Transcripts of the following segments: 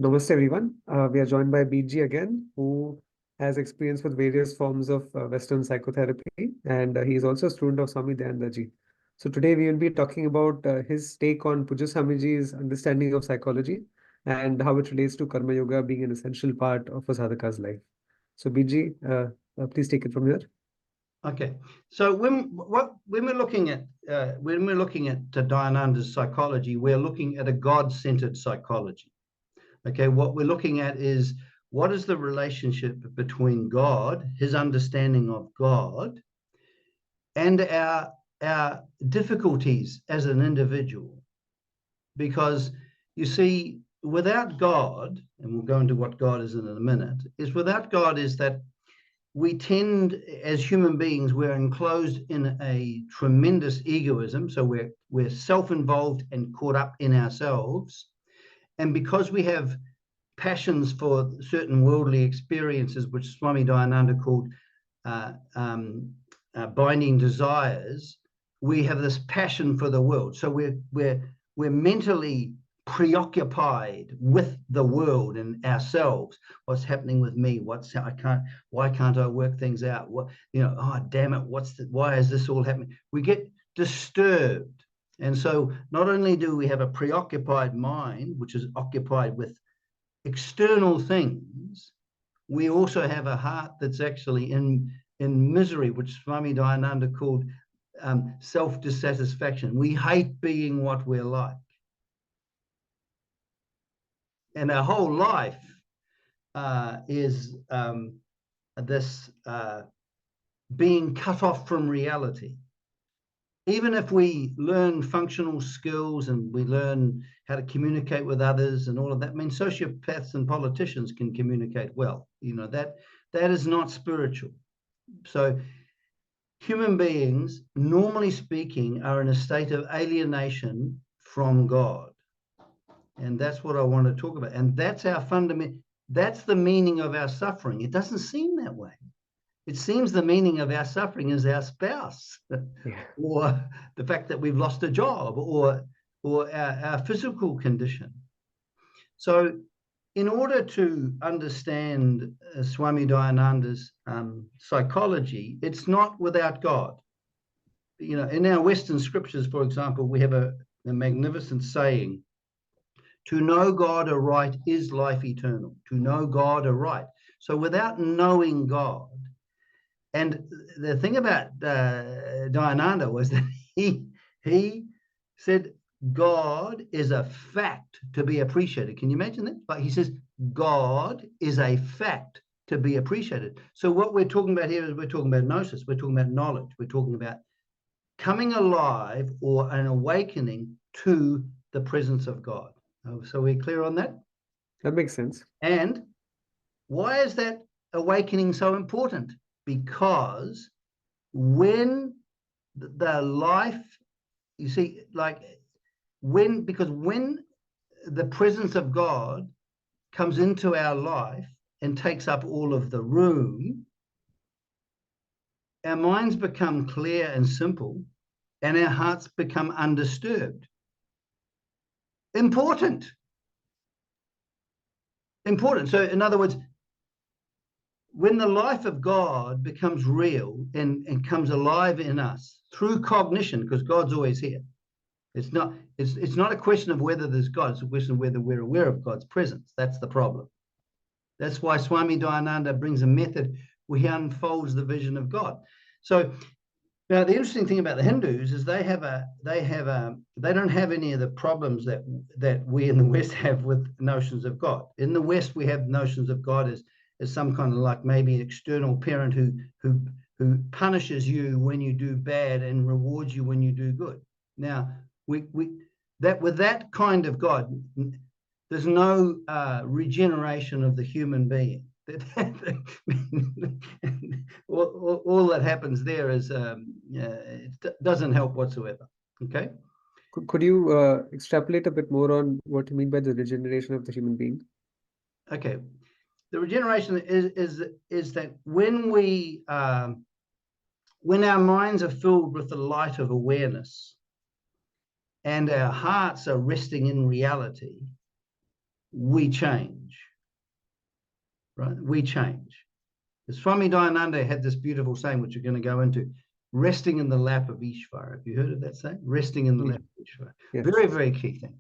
Namaste, everyone. We are joined by Bede again, who has experience with various forms of Western psychotherapy, and he is also a student of Swami Dayananda. So today we will be talking about his take on Puja Swamiji's understanding of psychology and how it relates to Karma Yoga being an essential part of a sadhaka's life. So Bede, please take it from here. Okay, so when we're looking at Dayananda's psychology, we're looking at a God-centered psychology. Okay, what we're looking at is what is the relationship between God, his understanding of God, and our difficulties as an individual. Because you see, without God, and we'll go into what God is in a minute, without God is that we tend, as human beings, we're enclosed in a tremendous egoism. So we're self-involved and caught up in ourselves. And because we have passions for certain worldly experiences, which Swami Dayananda called binding desires, we have this passion for the world. So we're mentally preoccupied with the world and ourselves. What's happening with me? Why can't I work things out? What, oh damn it, why is this all happening? We get disturbed. And so not only do we have a preoccupied mind, which is occupied with external things, we also have a heart that's actually in misery, which Swami Dayananda called self-dissatisfaction. We hate being what we're like. And our whole life is this being cut off from reality. Even if we learn functional skills and we learn how to communicate with others and all of that, I mean, sociopaths and politicians can communicate well. That is not spiritual. So human beings, normally speaking, are in a state of alienation from God. And that's what I want to talk about. And that's our fundamental, that's the meaning of our suffering. It doesn't seem that way. It seems the meaning of our suffering is our spouse, or the fact that we've lost a job, or our physical condition. So in order to understand Swami Dayananda's psychology, it's not without God. In our Western scriptures, for example, we have a magnificent saying, to know God aright is life eternal. To know God aright. So without knowing God, and the thing about Dayananda was that he said God is a fact to be appreciated. Can you imagine that? Like he says, God is a fact to be appreciated. So what we're talking about here is we're talking about gnosis. We're talking about knowledge. We're talking about coming alive or an awakening to the presence of God. So we're clear on that? That makes sense. And why is that awakening so important? Because when the life, you see, when the presence of God comes into our life and takes up all of the room, our minds become clear and simple, and our hearts become undisturbed. Important. So in other words, when the life of God becomes real and comes alive in us through cognition, because God's always here. It's not a question of whether there's God, it's a question of whether we're aware of God's presence. That's the problem. That's why Swami Dayananda brings a method where he unfolds the vision of God. So now the interesting thing about the Hindus is they don't have any of the problems that we in the West have with notions of God. In the West, we have notions of God as some kind of like maybe an external parent who punishes you when you do bad and rewards you when you do good. Now, with that kind of God, there's no regeneration of the human being. All that happens there is it doesn't help whatsoever. Okay. Could you extrapolate a bit more on what you mean by the regeneration of the human being? Okay. The regeneration is that when our minds are filled with the light of awareness and our hearts are resting in reality, we change, right? We change. Swami Dayananda had this beautiful saying, which we're going to go into, resting in the lap of Ishvara. Have you heard of that saying? Resting in the lap of Ishvara. Yes. Very, very key thing.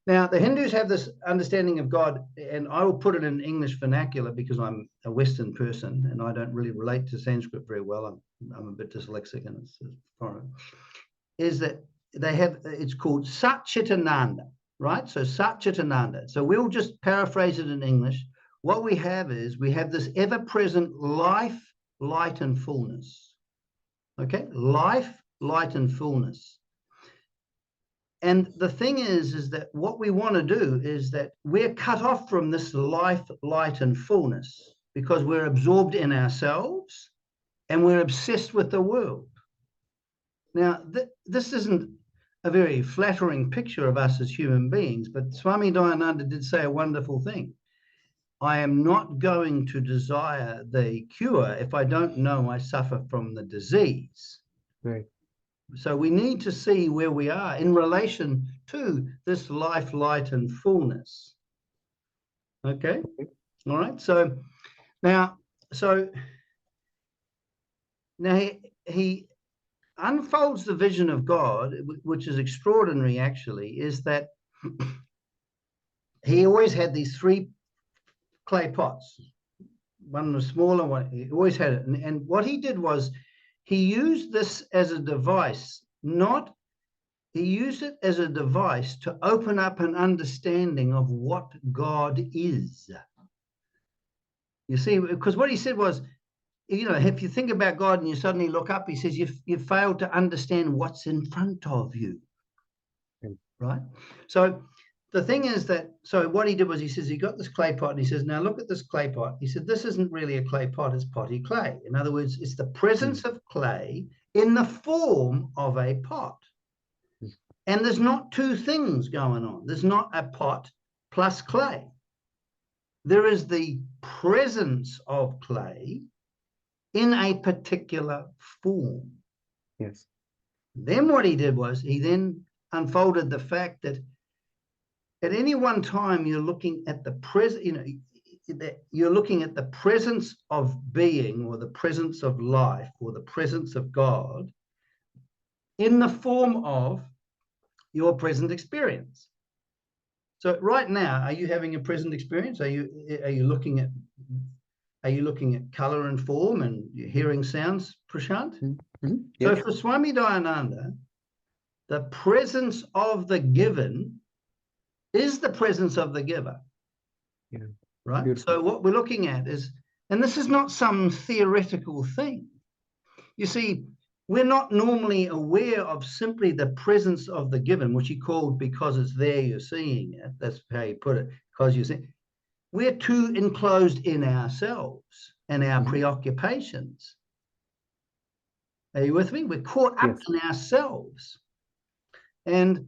Now, the Hindus have this understanding of God, and I will put it in English vernacular because I'm a Western person and I don't really relate to Sanskrit very well. I'm a bit dyslexic and it's foreign. Is that they have, it's called Satchitananda, right? So Satchitananda. So we'll just paraphrase it in English. What we have is we have this ever-present life, light, and fullness. Okay? Life, light, and fullness. And the thing is that what we want to do is that we're cut off from this life, light, and fullness because we're absorbed in ourselves and we're obsessed with the world. Now, this isn't a very flattering picture of us as human beings, but Swami Dayananda did say a wonderful thing. I am not going to desire the cure if I don't know I suffer from the disease. Right. So we need to see where we are in relation to this life, light, and fullness. Okay? All right. So now he unfolds the vision of God, which is extraordinary, actually, is that he always had these 3 clay pots. One was smaller, one, he always had it. And what he did was he used this as a device, he used it as a device to open up an understanding of what God is. You see, because what he said was, you know, if you think about God and you suddenly look up, he says, you've failed to understand what's in front of you, right? So the thing is that, so what he did was he says, he got this clay pot and he says, now look at this clay pot. He said, this isn't really a clay pot, it's potty clay. In other words, it's the presence of clay in the form of a pot. And there's not 2 things going on. There's not a pot plus clay. There is the presence of clay in a particular form. Yes. Then what he did was he then unfolded the fact that at any one time you're looking at the present, you know, you're looking at the presence of being or the presence of life or the presence of God in the form of your present experience. So right now, are you having a present experience? Are you looking at color and form and you're hearing sounds, Prashant? Mm-hmm. Yes. So for Swami Dayananda, the presence of the given is the presence of the giver. Yeah. Right? Beautiful. So what we're looking at is, and this is not some theoretical thing. You see, we're not normally aware of simply the presence of the given, which he called because it's there, you're seeing it. That's how he put it, because you see. We're too enclosed in ourselves and our preoccupations. Are you with me? We're caught up in ourselves. And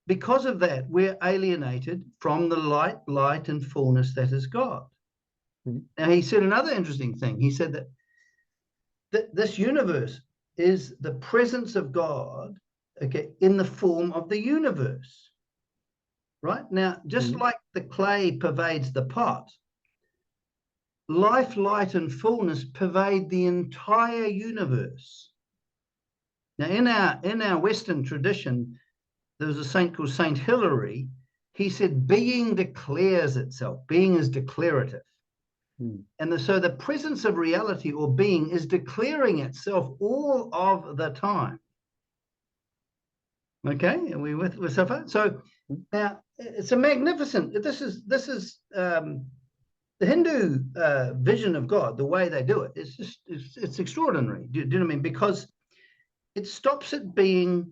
because of that, we're alienated from the light and fullness that is God. Now, he said another interesting thing. He said that this universe is the presence of God, okay, in the form of the universe. Right? Now, just like the clay pervades the pot, life, light, and fullness pervade the entire universe. Now, in our Western tradition, there was a saint called Saint Hilary. He said, being declares itself. Being is declarative. And so the presence of reality or being is declaring itself all of the time. Okay, are we with so far? So now it's a magnificent. This is the Hindu vision of God. The way they do it, it's extraordinary. Do you know what I mean? Because it stops it being,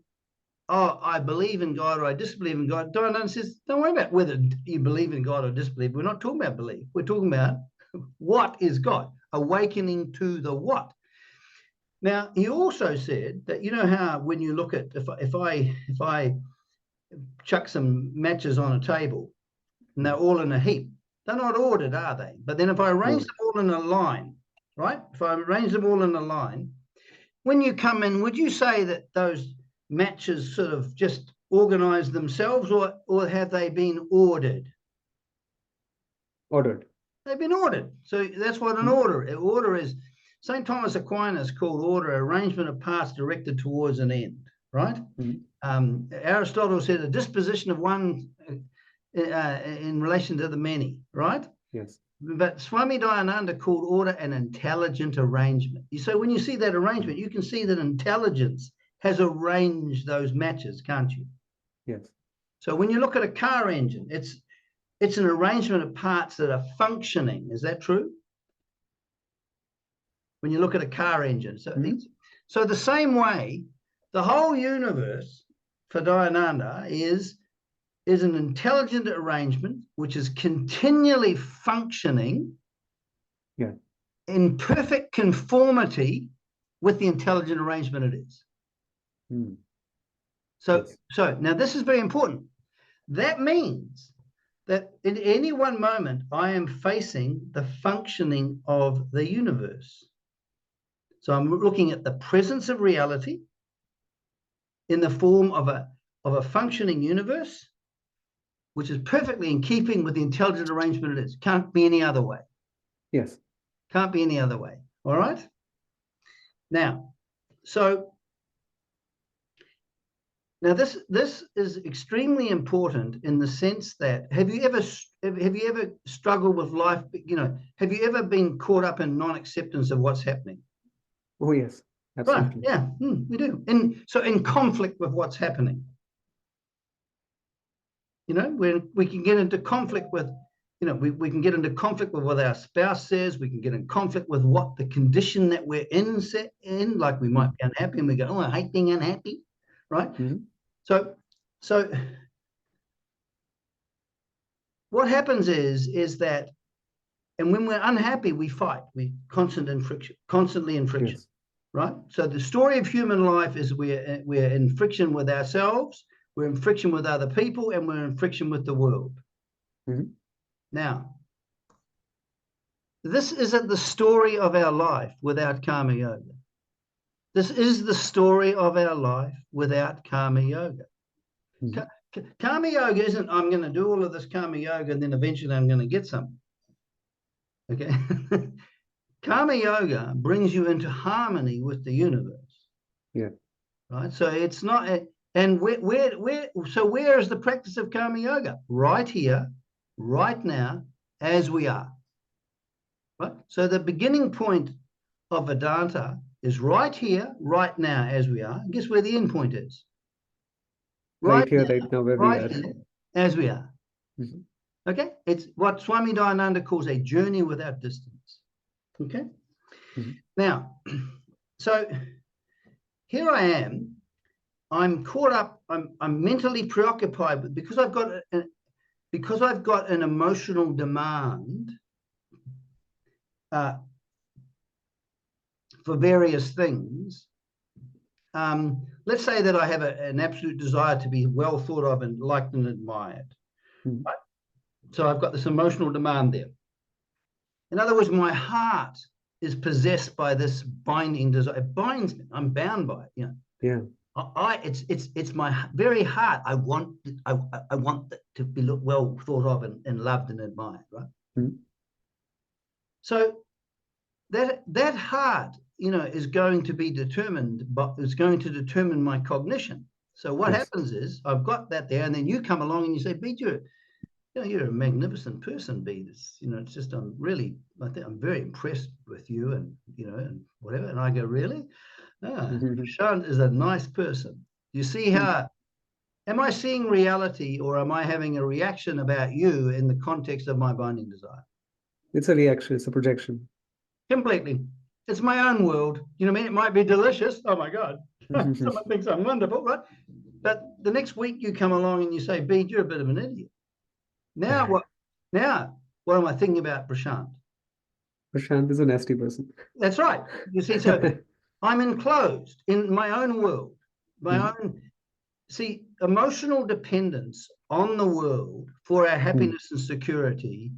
oh, I believe in God or I disbelieve in God. Dayananda says, don't worry about whether you believe in God or disbelieve. We're not talking about belief. We're talking about what is God, awakening to the what. Now, he also said that, you know how when you look at, if I chuck some matches on a table and they're all in a heap, they're not ordered, are they? But then if I arrange them all in a line, right? If I arrange them all in a line, when you come in, would you say that those matches sort of just organize themselves or have they been ordered? Ordered. They've been ordered. So that's what an order is. St. Thomas Aquinas called order arrangement of parts directed towards an end, right? Aristotle said a disposition of one in relation to the many, right? Yes. But Swami Dayananda called order an intelligent arrangement. So when you see that arrangement, you can see that intelligence has arranged those matches, can't you? Yes. So when you look at a car engine, it's an arrangement of parts that are functioning. Is that true? When you look at a car engine. So the same way, the whole universe for Dayananda is an intelligent arrangement which is continually functioning in perfect conformity with the intelligent arrangement it is. So now this is very important. That means that in any one moment, I am facing the functioning of the universe. So I'm looking at the presence of reality in the form of a functioning universe, which is perfectly in keeping with the intelligent arrangement it is. Can't be any other way. Yes. Can't be any other way. All right? Now, this is extremely important in the sense that have you ever struggled with life? Have you ever been caught up in non-acceptance of what's happening? Oh yes, absolutely. Right. Yeah, we do. So in conflict with what's happening. When we can get into conflict with, we can get into conflict with what our spouse says. We can get in conflict with what the condition that we're in, like we might be unhappy and we go, oh, I hate being unhappy, right? So what happens is that, and when we're unhappy, we fight. We constantly in friction, yes. Right? So the story of human life is we're in friction with ourselves, we're in friction with other people, and we're in friction with the world. Now, this isn't the story of our life without Karma Yoga. This is the story of our life without Karma Yoga. Karma Yoga isn't, I'm going to do all of this Karma Yoga and then eventually I'm going to get something. Okay? Karma Yoga brings you into harmony with the universe. Yeah. Right? So it's not, and where is the practice of Karma Yoga? Right here, right now, as we are. Right? So the beginning point of Vedanta is right here, right now, as we are. And guess where the end point is? Right here, right now, where we are. Here, as we are. Okay? It's what Swami Dayananda calls a journey without distance. Okay? Now, so here I am. I'm caught up. I'm mentally preoccupied, but because I've got an emotional demand for various things. Let's say that I have an absolute desire to be well thought of and liked and admired. Right? So I've got this emotional demand there. In other words, my heart is possessed by this binding desire. It binds me. I'm bound by it. Yeah. It's my very heart. I want it to be well thought of and loved and admired. Right. So that heart, is going to be determined, but it's going to determine my cognition. So what happens is I've got that there, and then you come along and you say, Bede, you're a magnificent person, Bede. It's just I think I'm very impressed with you, and and whatever. And I go, really? Prashant is a nice person. You see how? Am I seeing reality, or am I having a reaction about you in the context of my binding desire? It's a reaction. It's a projection. Completely. It's my own world. It might be delicious. Oh my God. Someone thinks I'm wonderful, right? But the next week you come along and you say, Bede, you're a bit of an idiot. Now what am I thinking about Prashant? Prashant is a nasty person. That's right. You see, so I'm enclosed in my own world, emotional dependence on the world for our happiness and security.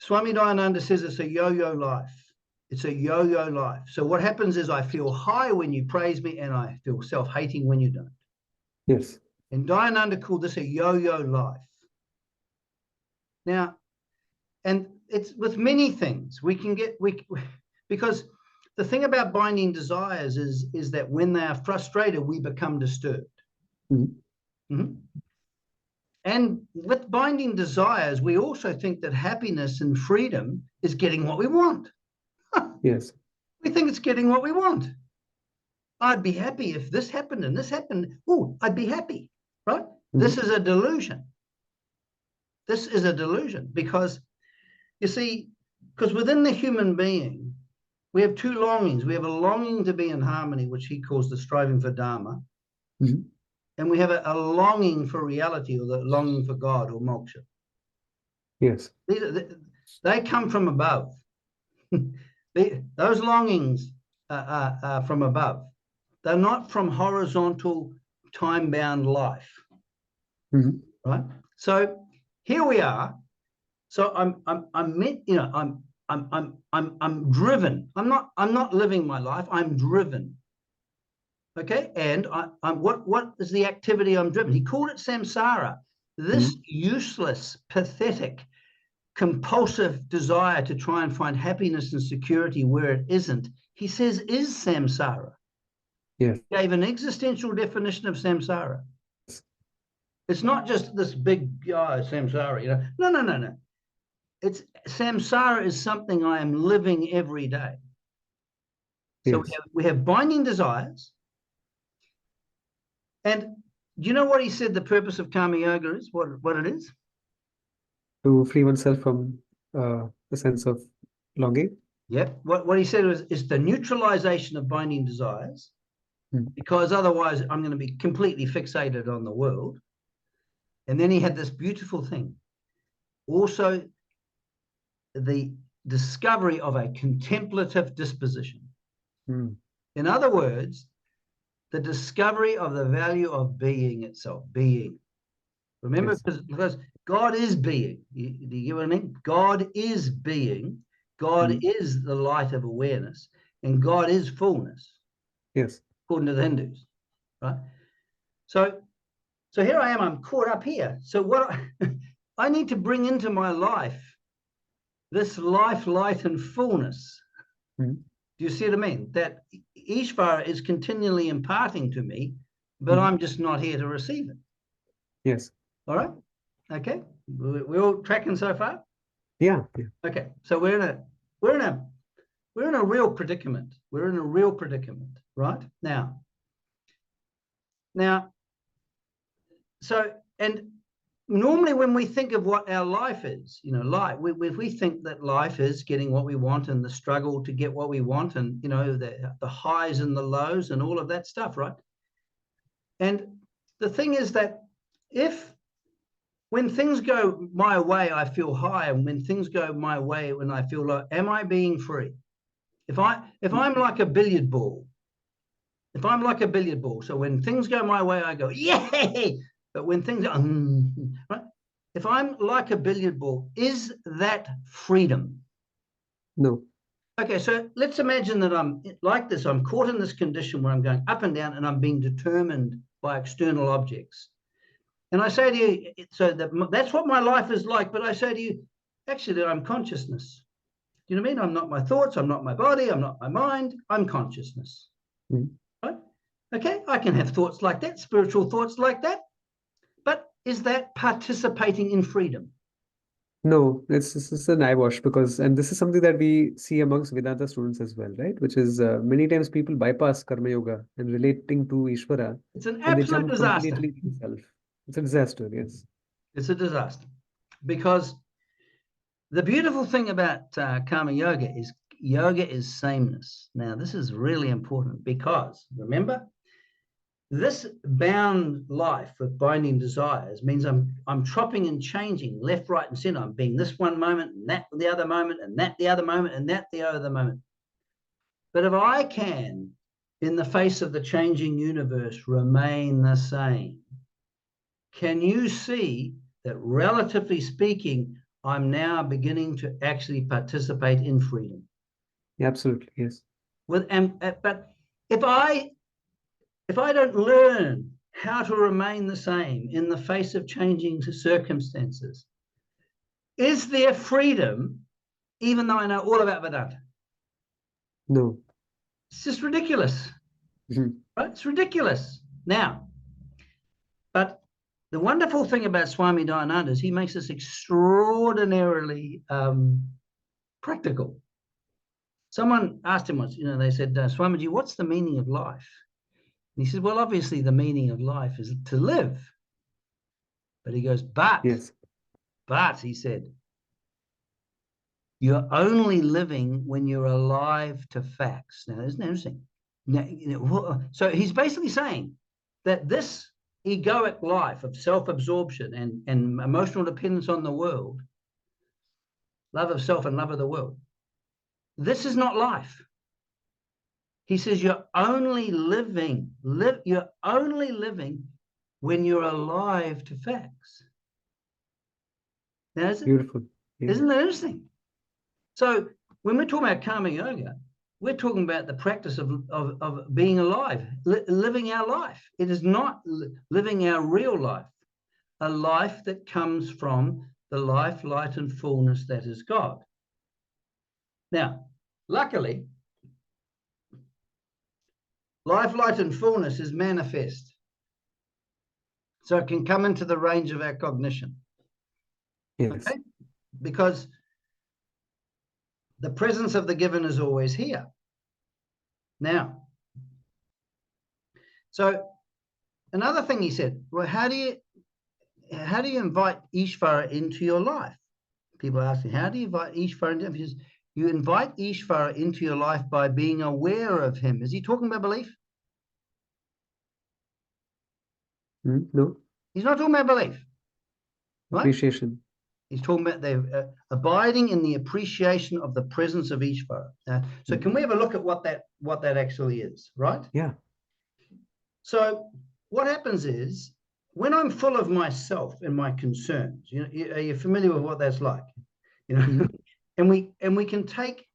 Swami Dayananda says it's a yo-yo life. It's a yo-yo life. So what happens is I feel high when you praise me and I feel self-hating when you don't. Yes. And Dayananda called this a yo-yo life. Now, and it's with many things we can get because the thing about binding desires is that when they are frustrated, we become disturbed. And with binding desires, we also think that happiness and freedom is getting what we want. Yes. We think it's getting what we want. I'd be happy if this happened and this happened. Oh, I'd be happy, right? This is a delusion. This is a delusion because, you see, because within the human being, we have two longings. We have a longing to be in harmony, which he calls the striving for Dharma. And we have a longing for reality, or the longing for God or moksha. Yes. They come from above. Those longings are from above. They're not from horizontal, time-bound life. Right? So here we are. So I'm driven. I'm not living my life. I'm driven. Okay, and what is the activity I'm driven? He called it samsara. This useless, pathetic, compulsive desire to try and find happiness and security where it isn't, he says, is samsara. Yes. He gave an existential definition of samsara. It's not just this big samsara, you know. No. It's samsara is something I am living every day. So Yes. we have binding desires. And do you know what he said the purpose of karma yoga is? What it is? To free oneself from the sense of longing. Yep. What he said is the neutralization of binding desires, because otherwise I'm going to be completely fixated on the world. And then he had this beautiful thing. Also, the discovery of a contemplative disposition. In other words, the discovery of the value of being itself, being. Remember, because God is being. Do you get what I mean? God is being. God is the light of awareness, and God is fullness. Yes. According to the Hindus, right? So here I am. I'm caught up here. So what I need to bring into my life, this life, light, and fullness. Do you see what I mean? That Ishvara is continually imparting to me, but I'm just not here to receive it. Yes. All right. Okay. We're all tracking so far? Yeah. Okay. So we're in a real predicament. We're in a real predicament, right? Now, so, and normally when we think of what our life is, you know, life, if we think that life is getting what we want and the struggle to get what we want, and, you know, the highs and the lows and all of that stuff, right? And the thing is that when things go my way, I feel high, and when things go my way, when I feel low, am I being free? If I'm like a billiard ball, so when things go my way, I go, yay! But when things are, right? If I'm like a billiard ball, is that freedom? No. Okay, so let's imagine that I'm like this. I'm caught in this condition where I'm going up and down, and I'm being determined by external objects. And I say to you, so that's what my life is like. But I say to you, actually, I'm consciousness. Do you know what I mean? I'm not my thoughts. I'm not my body. I'm not my mind. I'm consciousness. Right? Okay, I can have thoughts like that, spiritual thoughts like that. But is that participating in freedom? No, it's an eyewash and this is something that we see amongst Vedanta students as well, right? Which is many times people bypass Karma Yoga and relating to Ishvara, It's an and they absolute jump disaster. completely to self. It's a disaster, yes. It's a disaster, because the beautiful thing about Karma Yoga is sameness. Now, this is really important because, remember, this bound life with binding desires means I'm chopping and changing left, right, and center. I'm being this one moment, and that the other moment, and that the other moment, and that the other moment. But if I can, in the face of the changing universe, remain the same, can you see that, relatively speaking, I'm now beginning to actually participate in freedom? Absolutely, yes. But if I don't learn how to remain the same in the face of changing circumstances, is there freedom, even though I know all about Vedanta? No. It's just ridiculous. Mhm. Right? It's ridiculous. Now, but the wonderful thing about Swami Dayananda is he makes this extraordinarily practical. Someone asked him once, they said, Swamiji, what's the meaning of life? And he said, well, obviously the meaning of life is to live. But he goes, but, he said, you're only living when you're alive to facts. Now, isn't that interesting? Now, so he's basically saying that this egoic life of self-absorption and emotional dependence on the world, love of self and love of the world, this is not life. He says you're only living when you're alive to facts. Now, Beautiful. Yeah. isn't that interesting? So when we're talking about karma yoga, we're talking about the practice of being alive, living our life. It is not living our real life, a life that comes from the life, light, and fullness that is God. Now, luckily, life, light, and fullness is manifest. So it can come into the range of our cognition. Yes. Okay? Because the presence of the given is always here. Now, so another thing he said, well, how do you invite Ishvara into your life? People are asking, how do you invite Ishvara into? Because you invite Ishvara into your life by being aware of him. Is he talking about belief? No. He's not talking about belief. Right? Appreciation. He's talking about the abiding in the appreciation of the presence of Ishvara. So can we have a look at what that actually is, right? Yeah. So what happens is when I'm full of myself and my concerns, are you familiar with what that's like? And we can take,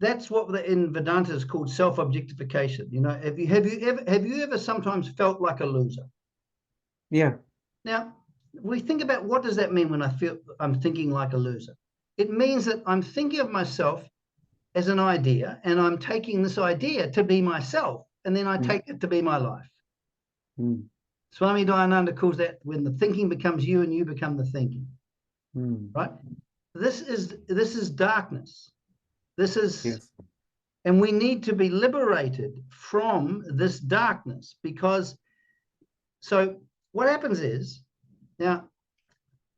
that's what in Vedanta is called self-objectification. Have you ever sometimes felt like a loser? Yeah. Now, we think about what does that mean when I feel I'm thinking like a loser? It means that I'm thinking of myself as an idea, and I'm taking this idea to be myself, and then I take it to be my life. Swami Dayananda calls that when the thinking becomes you and you become the thinking. Right? This is darkness. This is, yes. And we need to be liberated from this darkness, because so what happens is, now,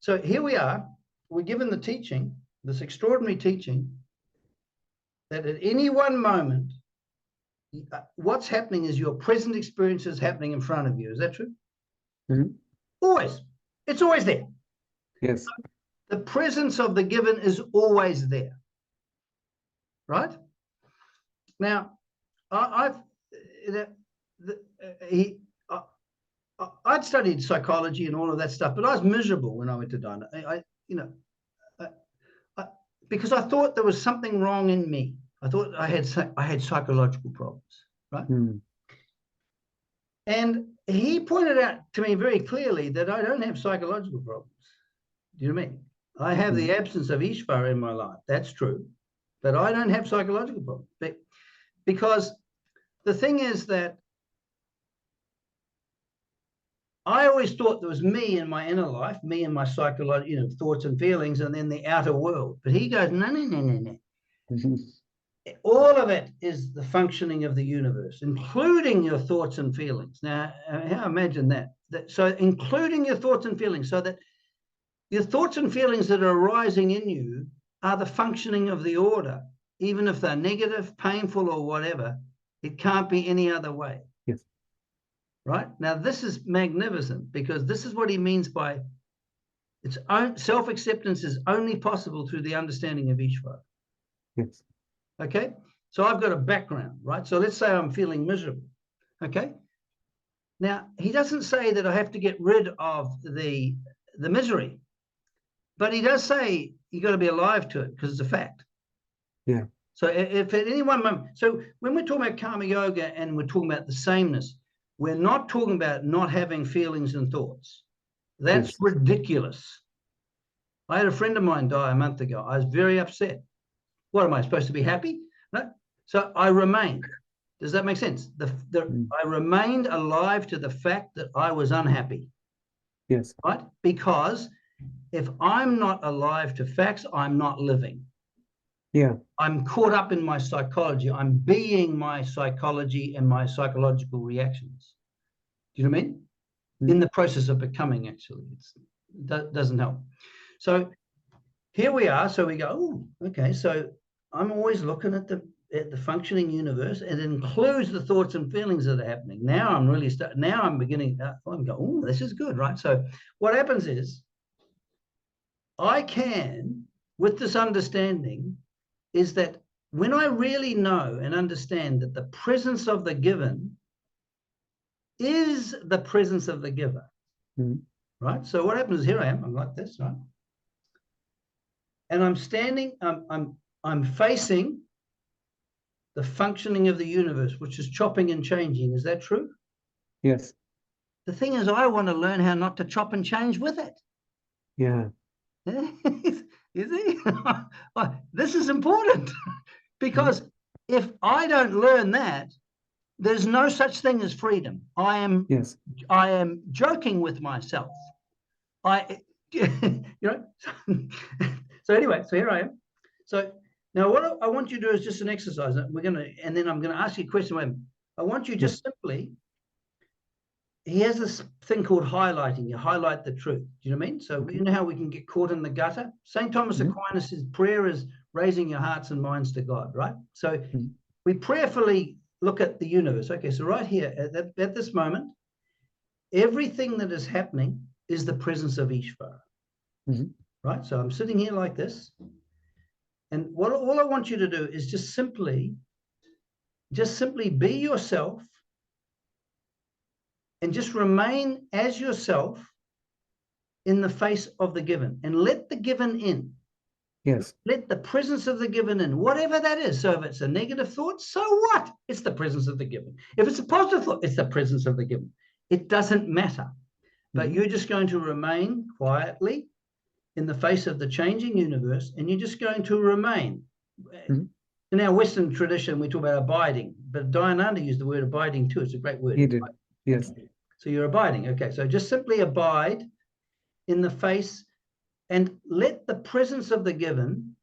so here we are, we're given the teaching, this extraordinary teaching, that at any one moment, what's happening is your present experience is happening in front of you. Is that true? Always. It's always there. Yes. The presence of the given is always there. Right? Now, I'd studied psychology and all of that stuff, but I was miserable when I went to Dana. Because I thought there was something wrong in me. I thought I had psychological problems, right? And he pointed out to me very clearly that I don't have psychological problems. Do you know what I mean? I have the absence of Ishvara in my life. That's true. But I don't have psychological problems. Because the thing is that I always thought there was me in my inner life, me and my psychological, thoughts and feelings, and then the outer world. But he goes, no. All of it is the functioning of the universe, including your thoughts and feelings. Now, imagine that. So including your thoughts and feelings, so that your thoughts and feelings that are arising in you are the functioning of the order. Even if they're negative, painful, or whatever, it can't be any other way. Yes. Right? Now, this is magnificent, because this is what he means by its own self-acceptance is only possible through the understanding of Ishvara. Yes. Okay? So I've got a background, right? So let's say I'm feeling miserable. Okay? Now, he doesn't say that I have to get rid of the misery, but he does say you got to be alive to it, because it's a fact. Yeah. So if at any one moment, so when we're talking about karma yoga and we're talking about the sameness, we're not talking about not having feelings and thoughts. That's ridiculous. I had a friend of mine die a month ago. I was very upset. What am I supposed to be happy? No. So I remained. Does that make sense? I remained alive to the fact that I was unhappy. Yes. Right? Because if I'm not alive to facts, I'm not living. Yeah. I'm caught up in my psychology. I'm being my psychology and my psychological reactions. Do you know what I mean? In the process of becoming, actually. That doesn't help. So here we are. So we go, oh, okay. So I'm always looking at the functioning universe. It includes the thoughts and feelings that are happening. Now I'm really now I'm beginning. I'm going, oh, this is good, right? So what happens is I can, with this understanding, is that when I really know and understand that the presence of the given is the presence of the giver, right? So what happens is here I am, I'm like this, right? And I'm standing, I'm facing the functioning of the universe, which is chopping and changing. Is that true? Yes. The thing is, I want to learn how not to chop and change with it. Yeah. You see? This is important because if I don't learn that, there's no such thing as freedom. I am joking with myself. You know. So anyway, so here I am. So now what I want you to do is just an exercise. And then I'm going to ask you a question. I want you just simply. He has this thing called highlighting. You highlight the truth. Do you know what I mean? So you know how we can get caught in the gutter? St. Thomas Aquinas says prayer is raising your hearts and minds to God, right? So we prayerfully look at the universe. Okay, so right here, at this moment, everything that is happening is the presence of Ishvara, right? So I'm sitting here like this. And all I want you to do is just simply be yourself and just remain as yourself in the face of the given and let the given in. Yes. Let the presence of the given in, whatever that is. So if it's a negative thought, so what? It's the presence of the given. If it's a positive thought, it's the presence of the given. It doesn't matter. But you're just going to remain quietly in the face of the changing universe, and you're just going to remain. In our Western tradition, we talk about abiding, but Dayananda used the word abiding too. It's a great word. He did. Yes. Okay. So you're abiding. Okay. So just simply abide in the face and let the presence of the given,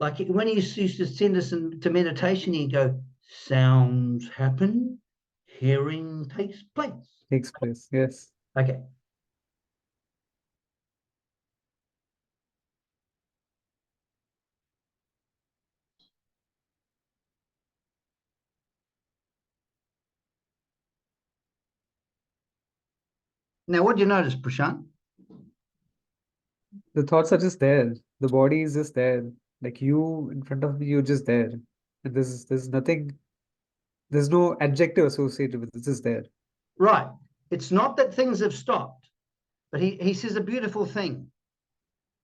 like when he used to send us into meditation, he'd go, sounds happen, hearing takes place. Takes place. Yes. Okay. Now, what do you notice, Prashant? The thoughts are just there. The body is just there. Like you in front of me, you're just there. And there's nothing, there's no adjective associated with it. It's just there. Right. It's not that things have stopped, but he says a beautiful thing.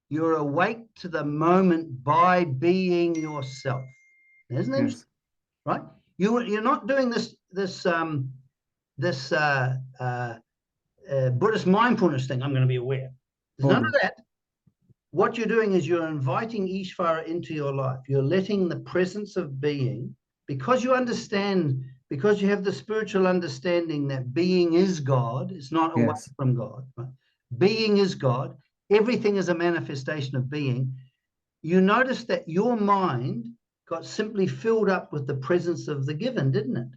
You're awake to the moment by being yourself. Isn't that interesting? Right? You're not doing this Buddhist mindfulness thing. I'm going to be aware. There's none of that. What you're doing is you're inviting Ishvara into your life. You're letting the presence of being, because you understand, because you have the spiritual understanding that being is God. It's not away from God. Right? Being is God. Everything is a manifestation of being. You notice that your mind got simply filled up with the presence of the given, didn't it?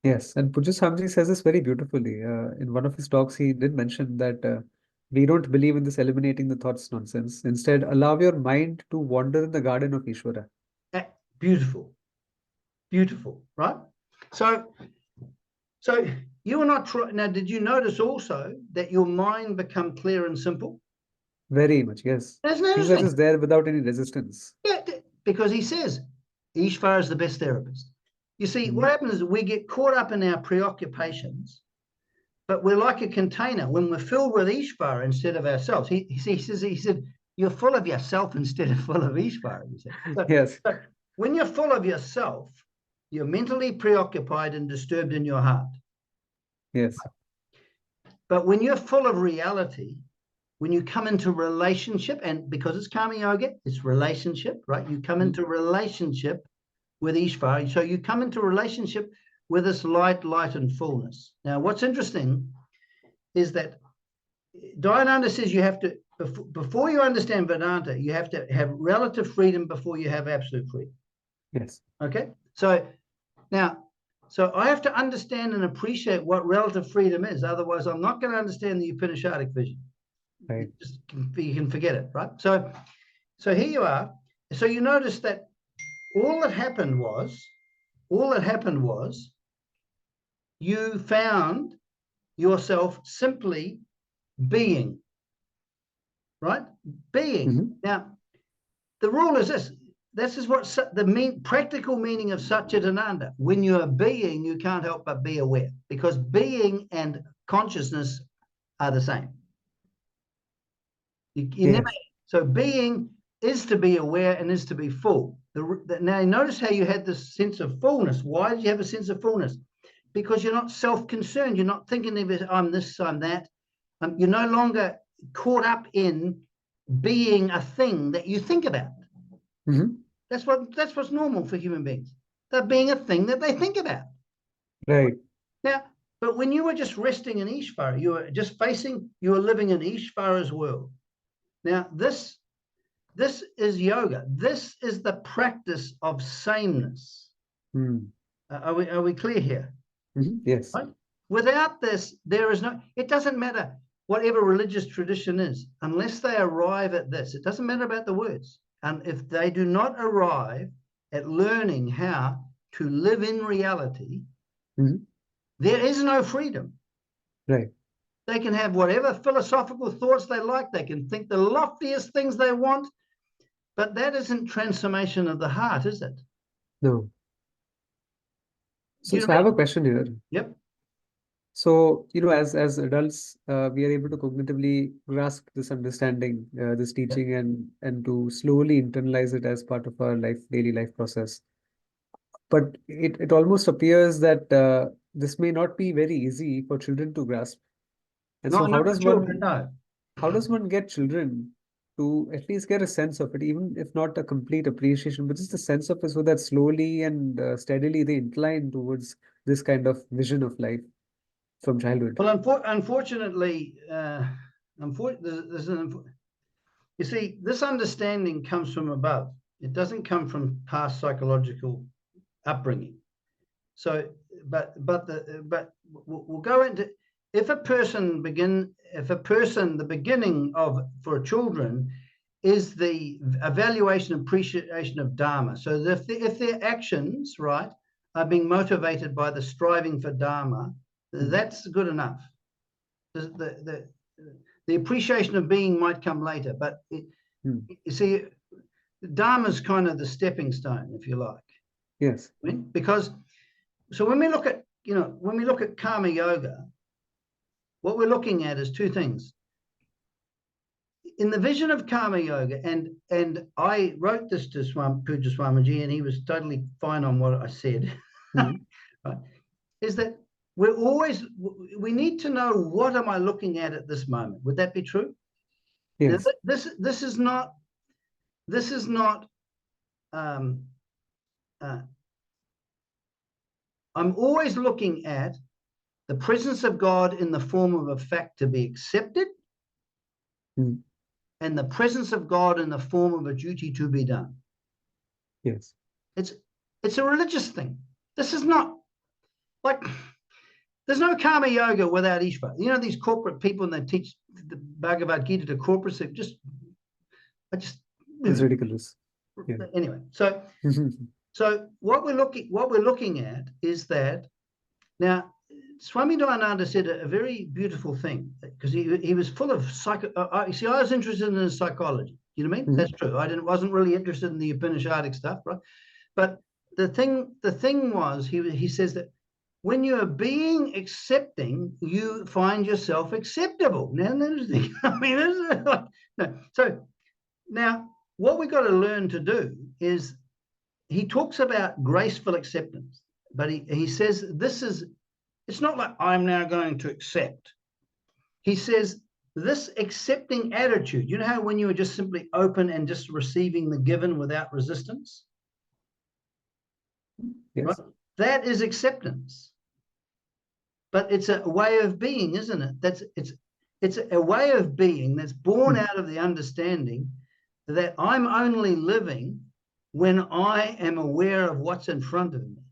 Yes, and Pujya Swamiji says this very beautifully. In one of his talks, he did mention that we don't believe in this eliminating the thoughts nonsense. Instead, allow your mind to wander in the garden of Ishvara. Beautiful. Beautiful, right? So you are not trying. Now, did you notice also that your mind become clear and simple? Very much, yes. Things are just there without any resistance. Yeah, because he says Ishvara is the best therapist. You see, what happens is we get caught up in our preoccupations, but we're like a container. When we're filled with Ishvara instead of ourselves, he said, you're full of yourself instead of full of Ishvara. Yes. So when you're full of yourself, you're mentally preoccupied and disturbed in your heart. Yes. But when you're full of reality, when you come into relationship, and because it's Karma Yoga, it's relationship, right? You come into relationship with Ishvara. So you come into relationship with this light, and fullness. Now, what's interesting is that Dayananda says you have to, before you understand Vedanta, you have to have relative freedom before you have absolute freedom. Yes. Okay. So now, I have to understand and appreciate what relative freedom is. Otherwise, I'm not going to understand the Upanishadic vision. Right. You can forget it, right? So here you are. So you notice that all that happened was you found yourself simply being, right? Being. Now, the rule is this. This is what the practical meaning of Satchitananda. When you are being, you can't help but be aware, because being and consciousness are the same. So being is to be aware and is to be full. Now, notice how you had this sense of fullness. Why did you have a sense of fullness? Because you're not self-concerned. You're not thinking of it, I'm this, I'm that. You're no longer caught up in being a thing that you think about. That's what's normal for human beings. They're being a thing that they think about. Right. Now, but when you were just resting in Ishvara, you were living in Ishvara's world. Now, this is yoga. This is the practice of sameness. Are we clear here? Yes. Right? Without this, there is no, it doesn't matter whatever religious tradition is, unless they arrive at this. It doesn't matter about the words. And if they do not arrive at learning how to live in reality, there is no freedom. Right. They can have whatever philosophical thoughts they like. They can think the loftiest things they want, but that isn't transformation of the heart, is it? No. So I have a question here. Yep. So, as adults, we are able to cognitively grasp this understanding, this teaching, and to slowly internalize it as part of our daily life process. But it almost appears that this may not be very easy for children to grasp. And so Not for children, no. How does one get children to at least get a sense of it, even if not a complete appreciation, but just a sense of it, so that slowly and steadily they incline towards this kind of vision of life from childhood? Well, unfortunately, you see, this understanding comes from above. It doesn't come from past psychological upbringing. So, but we'll go into, the beginning for children is the evaluation and appreciation of Dharma. So if their actions, right, are being motivated by the striving for Dharma, that's good enough. The appreciation of being might come later, but you see, Dharma is kind of the stepping stone, if you like. Yes. Because so when we look at Karma Yoga, what we're looking at is two things. In the vision of Karma Yoga, and I wrote this to Puja Swamiji, and he was totally fine on what I said, right, is that we need to know, what am I looking at this moment? Would that be true? Yes. Now, this is not I'm always looking at the presence of God in the form of a fact to be accepted, and the presence of God in the form of a duty to be done. Yes. It's a religious thing. This is not like, there's no Karma Yoga without Ishvara. These corporate people, and they teach the Bhagavad Gita to corporates. It's ridiculous. Yeah. Anyway, so what we're looking at is that now, Swami Dayananda said a very beautiful thing, because he was full of you see, I was interested in psychology. You know what I mean? That's true. I wasn't really interested in the Upanishadic stuff, right? But the thing was, he says that when you are being accepting, you find yourself acceptable. Now, interesting. I mean, no. So now, what we've got to learn to do is, he talks about graceful acceptance, but he says it's not like I'm now going to accept. He says this accepting attitude, you know how when you are just simply open and just receiving the given without resistance? Yes. Right? That is acceptance. But it's a way of being, isn't it? It's a way of being that's born out of the understanding that I'm only living when I am aware of what's in front of me.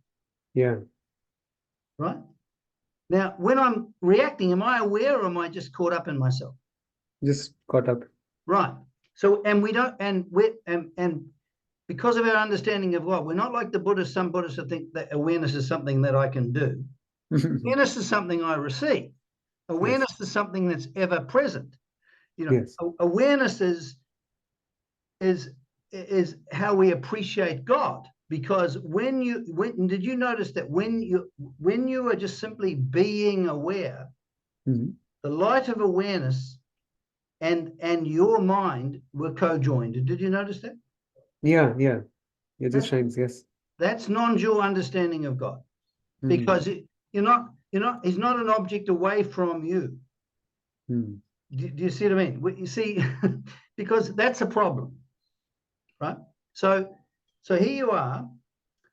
Yeah. Right? Now, when I'm reacting, am I aware or am I just caught up in myself? Just caught up. Right. So, and we don't, and because of our understanding of God, we're not like the Buddhists. Some Buddhists think that awareness is something that I can do. Awareness is something I receive. Awareness is something that's ever present. You know, yes. Awareness is how we appreciate God. Because did you notice that when you are just simply being aware, the light of awareness and your mind were co-joined. Did you notice that? Yeah. It just shines. Yes. That's non-dual understanding of God, because he's not an object away from you. Do you see what I mean? You see, because that's a problem, right? So here you are.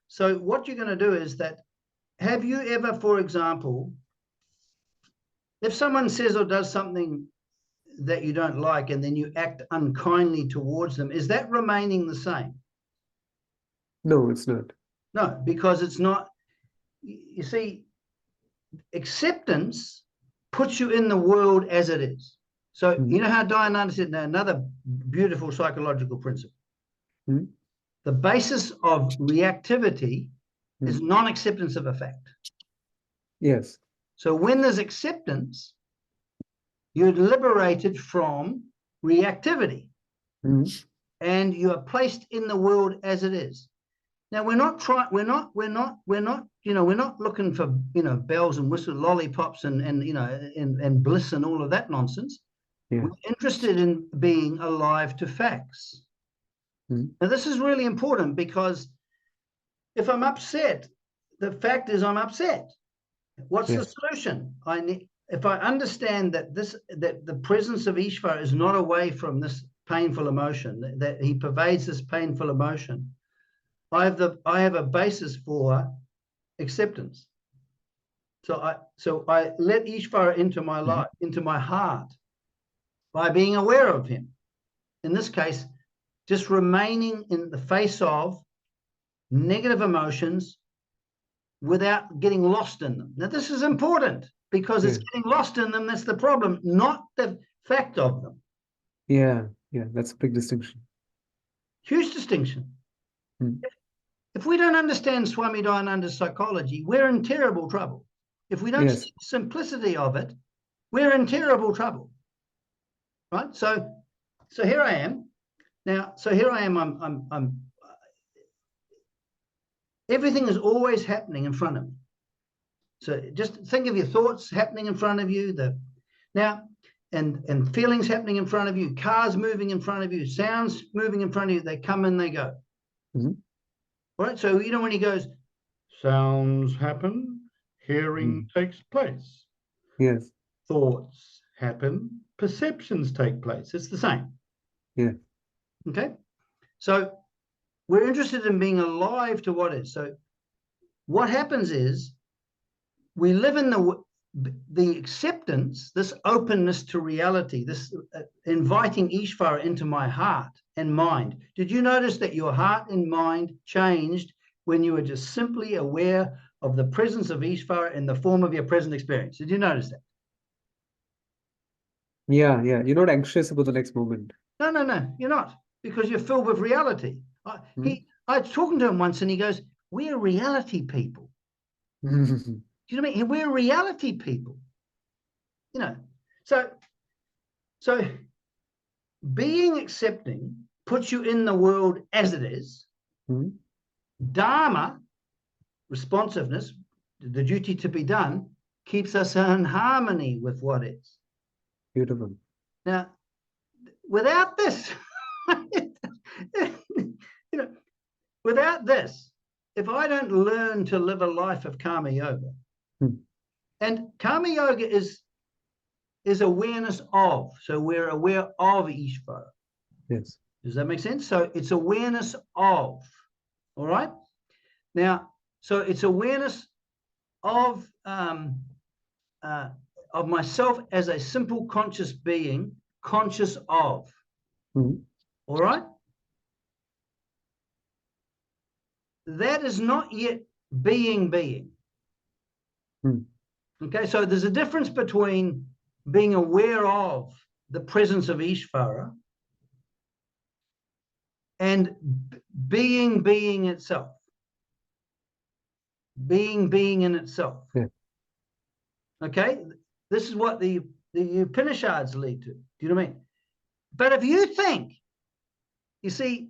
So what you're going to do is that, have you ever, for example, if someone says or does something that you don't like and then you act unkindly towards them, is that remaining the same? No, it's not. No, because it's not. You see, acceptance puts you in the world as it is. So you know how Diananda said, now another beautiful psychological principle. The basis of reactivity is non-acceptance of a fact. Yes. So when there's acceptance, you're liberated from reactivity, and you are placed in the world as it is. Now we're not looking for bells and whistles, lollipops and bliss and all of that nonsense. Yeah. We're interested in being alive to facts. Now this is really important, because if I'm upset, the fact is I'm upset. What's the solution? If I understand that the presence of Ishvara is not away from this painful emotion, that he pervades this painful emotion, I have a basis for acceptance. So I let Ishvara into my life, into my heart, by being aware of him. In this case, just remaining in the face of negative emotions without getting lost in them. Now, this is important, because it's getting lost in them that's the problem, not the fact of them. Yeah, that's a big distinction. Huge distinction. If we don't understand Swami Dayananda's psychology, we're in terrible trouble. If we don't see the simplicity of it, we're in terrible trouble. Right? So here I am. Now, I'm everything is always happening in front of me. So just think of your thoughts happening in front of you, and feelings happening in front of you, cars moving in front of you, sounds moving in front of you, they come and they go. All right, so when he goes, sounds happen, hearing takes place. Yes. Thoughts happen, perceptions take place. It's the same. Yeah. Okay. So we're interested in being alive to what is. So what happens is we live in the acceptance, this openness to reality, this inviting Ishvara into my heart and mind. Did you notice that your heart and mind changed when you were just simply aware of the presence of Ishvara in the form of your present experience? Did you notice that? Yeah. You're not anxious about the next moment. No, you're not, because you're filled with reality. I was talking to him once and he goes, we're reality people. Do you know what I mean? We're reality people. So being accepting puts you in the world as it is. Dharma, responsiveness, the duty to be done, keeps us in harmony with what is. Beautiful. Now, without this, without this, if I don't learn to live a life of karma yoga, and karma yoga is is awareness of. So we're aware of Ishvara. Yes. Does that make sense? So it's awareness of. All right. Now, so it's awareness of myself as a simple conscious being, conscious of. Mm-hmm. All right. That is not yet being. Mm. Okay, so there's a difference between being aware of the presence of Ishvara and being itself. Being in itself. Yeah. Okay, this is what the Upanishads lead to. Do you know what I mean? But if you think, you see,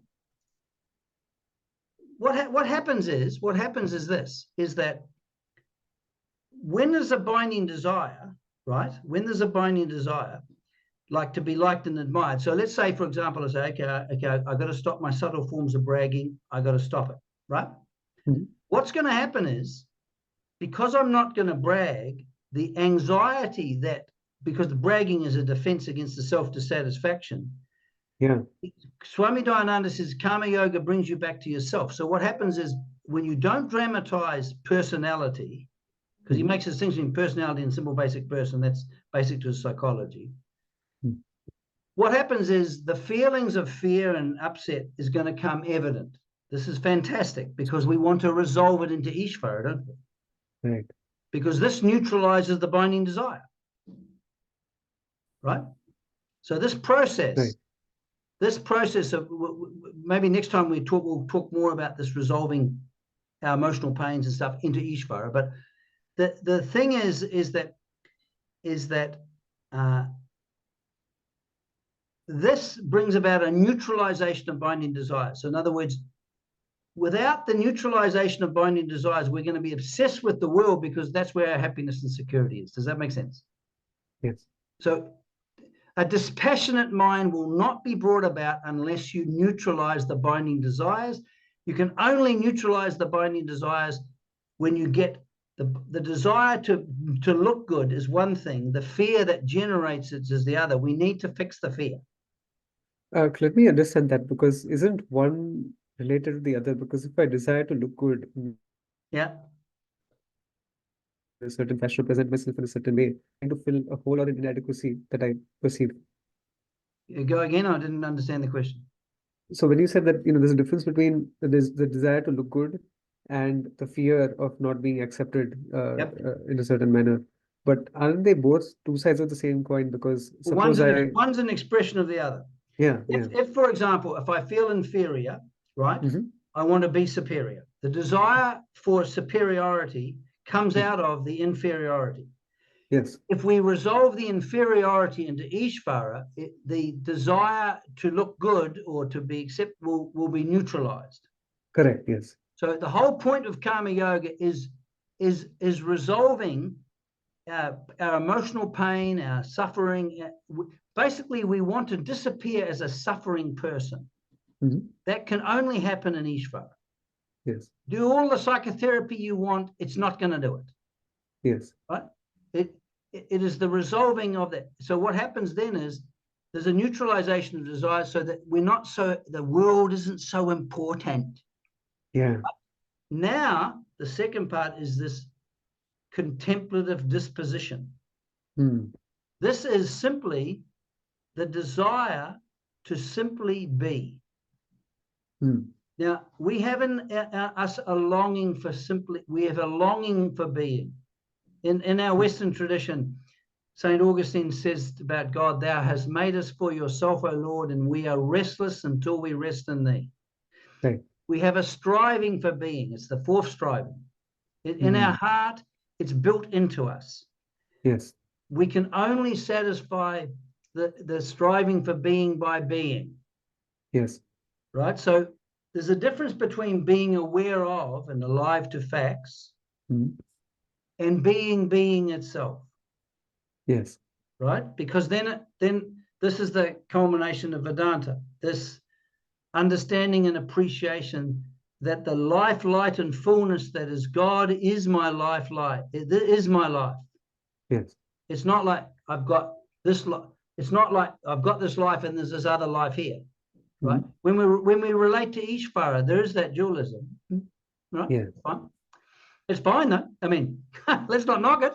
what happens is this, is that when there's a binding desire, right? When there's a binding desire, like to be liked and admired. So let's say, for example, I say, okay, I've got to stop my subtle forms of bragging. I've got to stop it, right? Mm-hmm. What's going to happen is, because I'm not going to brag, the anxiety that, because the bragging is a defense against the self-dissatisfaction. Yeah. Swami Dayananda says karma yoga brings you back to yourself. So what happens is, when you don't dramatize personality, because he makes a distinction between personality and simple basic person, that's basic to his psychology. Mm. What happens is the feelings of fear and upset is going to come evident. This is fantastic because we want to resolve it into Ishvara, don't we? Right. Because this neutralizes the binding desire, right? So this process of, maybe next time we'll talk more about this, resolving our emotional pains and stuff into Ishvara. But the thing is that this brings about a neutralization of binding desires. So in other words, without the neutralization of binding desires, we're going to be obsessed with the world because that's where our happiness and security is. Does that make sense? Yes. So a dispassionate mind will not be brought about unless you neutralize the binding desires. You can only neutralize the binding desires when you get the desire to look good is one thing. The fear that generates it is the other. We need to fix the fear. Let me understand that, because isn't one related to the other? Because if I desire to look good, Yeah. a certain fashion, present myself in a certain way, trying to fill a hole or an inadequacy that I perceive. Go again. I didn't understand the question. So when you said that, there's a difference between the desire to look good and the fear of not being accepted Yep. in a certain manner, but aren't they both two sides of the same coin? Because One's suppose one's an expression of the other. yeah, If, for example, if I feel inferior, right, mm-hmm. I want to be superior. The desire for superiority comes out of the inferiority. Yes. If we resolve the inferiority into Ishvara, the desire to look good or to be accepted will be neutralized. Correct. Yes. So the whole point of karma yoga is resolving our emotional pain, our suffering. Basically, we want to disappear as a suffering person. Mm-hmm. That can only happen in Ishvara. Yes. Do all the psychotherapy you want, it's not going to do it. Yes. Right? It is the resolving of that. So what happens then is there's a neutralization of desire, so that the world isn't so important. Yeah. Now, the second part is this contemplative disposition. This is simply the desire to simply be. Now, we have in us a longing for we have a longing for being. In our Western tradition, St. Augustine says about God, "Thou hast made us for yourself, O Lord, and we are restless until we rest in thee." Right. We have a striving for being. It's the fourth striving. In our heart, it's built into us. Yes. We can only satisfy the striving for being by being. Yes. Right? So there's a difference between being aware of and alive to facts and being itself. Yes. Right? Because then this is the culmination of Vedanta, this understanding and appreciation that the life, light, and fullness that is God is my life light. It is my life. Yes. It's not like I've got it's not like I've got this life and there's this other life here, right? When we relate to Ishvara, there is that dualism, right? Yeah. Fine. It's fine though. I mean, let's not knock it.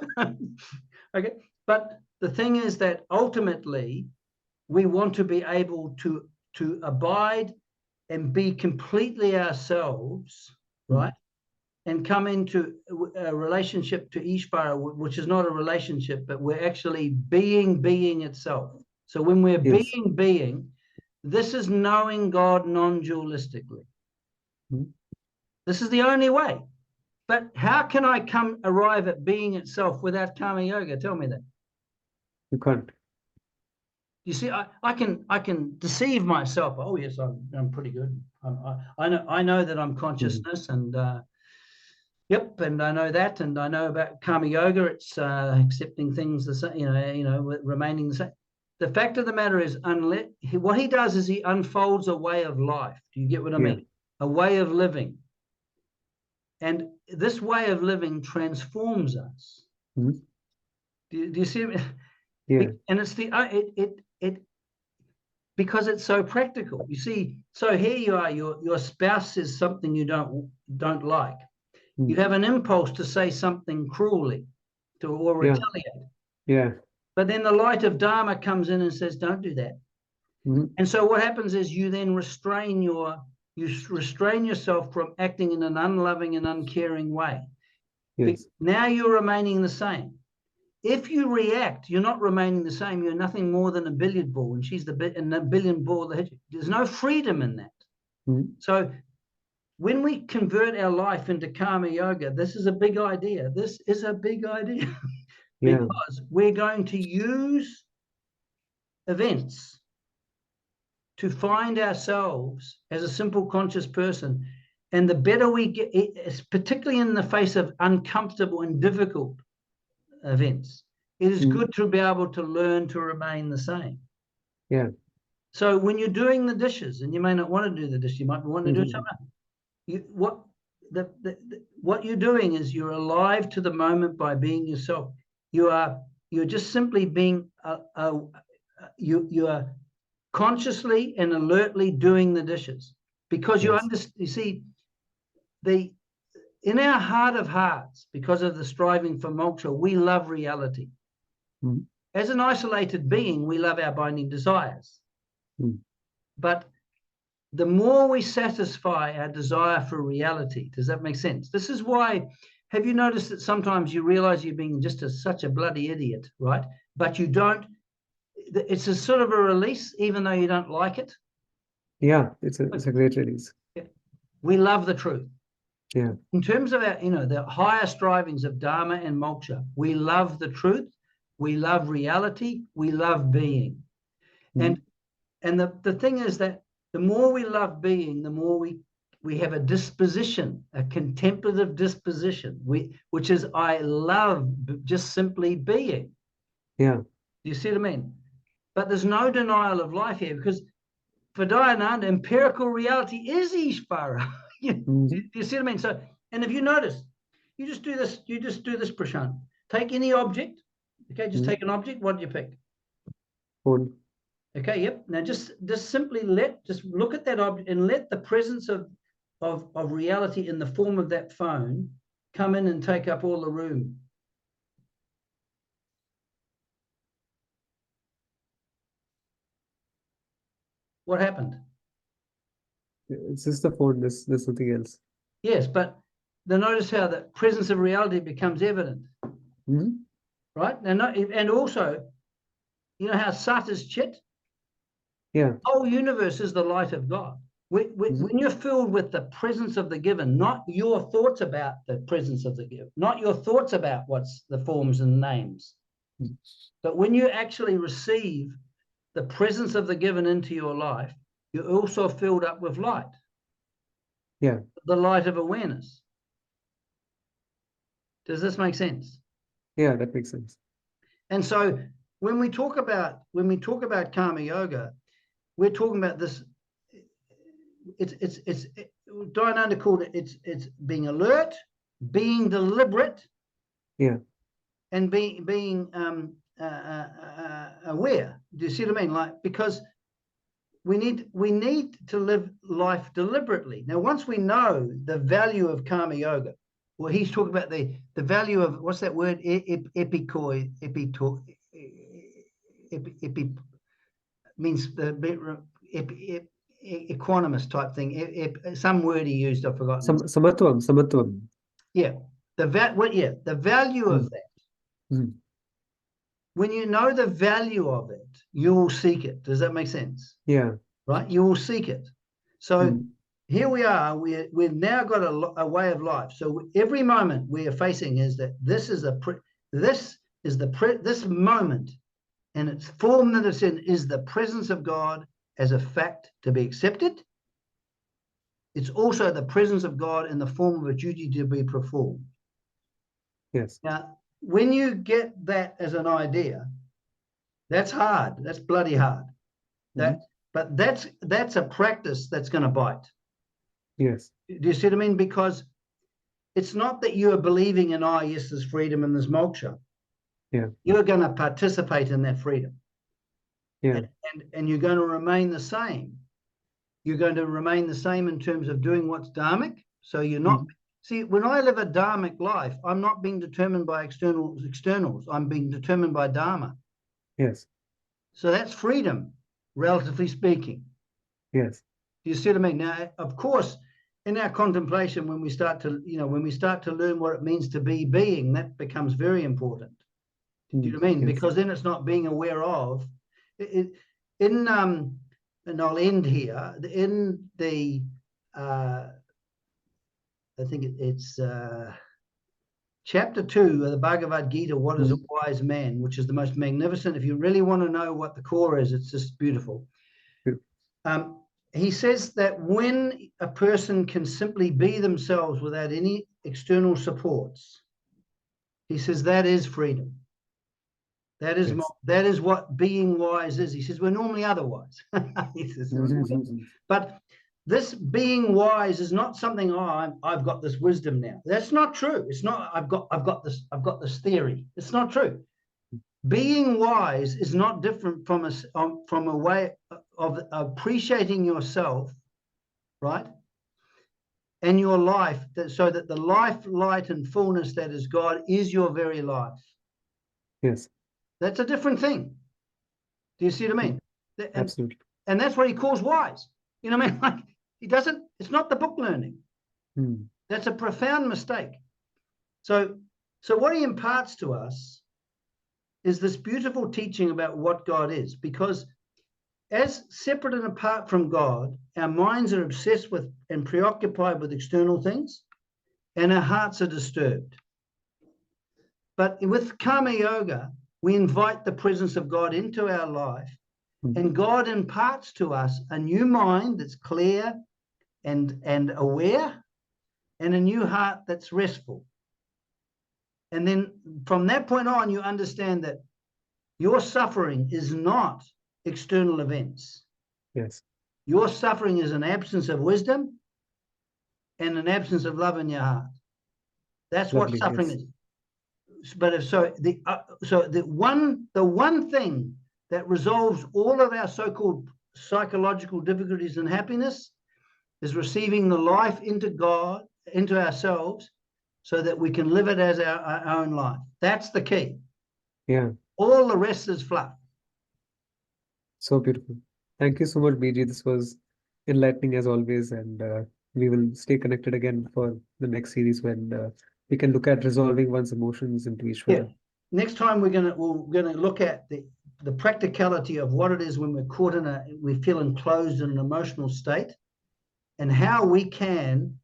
Okay, but the thing is that ultimately we want to be able to abide and be completely ourselves, right? And come into a relationship to Ishvara, which is not a relationship, but we're actually being itself. So when we're being, this is knowing God non-dualistically. This is the only way. But how can I arrive at being itself without karma yoga? Tell me that. You can't. You see, I can deceive myself. Oh yes, I'm pretty good. I know that I'm consciousness, and yep, and I know that, and I know about karma yoga. It's accepting things the same, remaining the same. The fact of the matter is, what he does is he unfolds a way of life. Do you get what I mean? A way of living, and this way of living transforms us. Do you see? Yeah. And it's because it's so practical. You see, so here you are, your spouse says something you don't like. You have an impulse to say something cruelly or retaliate. Yeah. But then the light of Dharma comes in and says, don't do that. And so what happens is you then restrain yourself from acting in an unloving and uncaring way. Yes. Now you're remaining the same. If you react, you're not remaining the same. You're nothing more than a billiard ball, and she's the billiard ball that hits you. There's no freedom in that. So when we convert our life into karma yoga, this is a big idea. This is a big idea because we're going to use events to find ourselves as a simple conscious person. And the better we get, particularly in the face of uncomfortable and difficult events, it is good to be able to learn to remain the same. Yeah. So when you're doing the dishes, and you may not want to do the dishes, you might want to do something. What you're doing is you're alive to the moment by being yourself. You're just simply being you are consciously and alertly doing the dishes because you understand. You see, in our heart of hearts, because of the striving for moksha, we love reality. As an isolated being, we love our binding desires. But the more we satisfy our desire for reality, does that make sense? This is why, have you noticed that sometimes you realize you're being just such a bloody idiot, right? But you don't, it's a sort of a release, even though you don't like it. Yeah, it's a great release. We love the truth. Yeah. In terms of our, the higher strivings of Dharma and moksha, we love the truth, we love reality, we love being. And the thing is that the more we love being, the more we have a disposition, a contemplative disposition, which is I love just simply being. Yeah. Do you see what I mean? But there's no denial of life here, because for Dayananda, empirical reality is Ishvara. Do you see what I mean? So, and if you notice, you just do this, Prashant. Take any object, okay? Just take an object. What do you pick? Phone. Okay, yep. Now just simply look at that object and let the presence of reality in the form of that phone come in and take up all the room. What happened? It's just the phone. There's nothing else. Yes, but notice how the presence of reality becomes evident. Right? And also, you know how Sat is Chit? Yeah. The whole universe is the light of God. When you're filled with the presence of the given, not your thoughts about the presence of the given, not your thoughts about what's the forms and names, but when you actually receive the presence of the given into your life, you're also filled up with light. Yeah. The light of awareness. Does this make sense? Yeah, that makes sense. And so when we talk about karma yoga, we're talking about this. It's Dayananda called it. It's being alert, being deliberate, Yeah. and being aware. Do you see what I mean? Like, because we need to live life deliberately. Now, once we know the value of karma yoga, well, he's talking about the value of, what's that word? Means the equanimous type thing. Some word he used, I've forgotten. Samatvam. Yeah, the value of that. Mm. When you know the value of it, you will seek it. Does that make sense? Yeah. Right? You will seek it. So here we are. We've now got a way of life. So every moment we are facing is that this moment, and its form that it's in is the presence of God as a fact to be accepted. It's also the presence of God in the form of a duty to be performed. Yes. Now, when you get that as an idea, that's hard. That's bloody hard. But that's a practice that's going to bite. Yes. Do you see what I mean? Because it's not that you are believing in, oh, yes, there's freedom and there's moksha. Yeah. You're going to participate in that freedom. Yeah. And you're going to remain the same. You're going to remain the same in terms of doing what's dharmic. So you're not, see, when I live a dharmic life, I'm not being determined by externals. I'm being determined by dharma. Yes. So that's freedom, relatively speaking. Yes. Do you see what I mean? Now, of course, in our contemplation, when we start to learn what it means to be being, that becomes very important. Do you know what I mean? Yes. Because then it's not being aware of it. And I'll end here in the. I think it's chapter 2 of the Bhagavad Gita. What is a wise man? Which is the most magnificent. If you really want to know what the core is, it's just beautiful. He says that when a person can simply be themselves without any external supports, he says that is freedom. That is what being wise is. He says we're normally otherwise. He says, but this being wise is not something. Oh, I've got this wisdom now. That's not true. It's not. I've got this theory. It's not true. Being wise is not different from a way of appreciating yourself, right? And your life, so that the life, light, and fullness that is God is your very life. Yes. That's a different thing. Do you see what I mean? Absolutely. And that's what he calls wise. You know what I mean? Like, he doesn't, it's not the book learning. That's a profound mistake. So what he imparts to us is this beautiful teaching about what God is, because as separate and apart from God, our minds are obsessed with and preoccupied with external things, and our hearts are disturbed. But with karma yoga, we invite the presence of God into our life, and God imparts to us a new mind that's clear and aware, and a new heart that's restful. And then from that point on, you understand that your suffering is not external events. Yes. Your suffering is an absence of wisdom and an absence of love in your heart. That's what suffering is. But the one thing that resolves all of our so-called psychological difficulties and happiness is receiving the life into God, into ourselves, so that we can live it as our own life. That's the key. Yeah. All the rest is fluff. So beautiful. Thank you so much, BG. This was enlightening as always, and we will stay connected again for the next series when we can look at resolving one's emotions into Ishvara. Yeah. Next time we're gonna look at the practicality of what it is when we're caught we feel enclosed in an emotional state, and how we can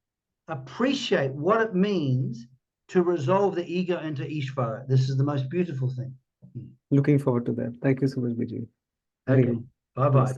appreciate what it means to resolve the ego into Ishvara. This is the most beautiful thing. Looking forward to that. Thank you so much, BG. Okay. Bye-bye.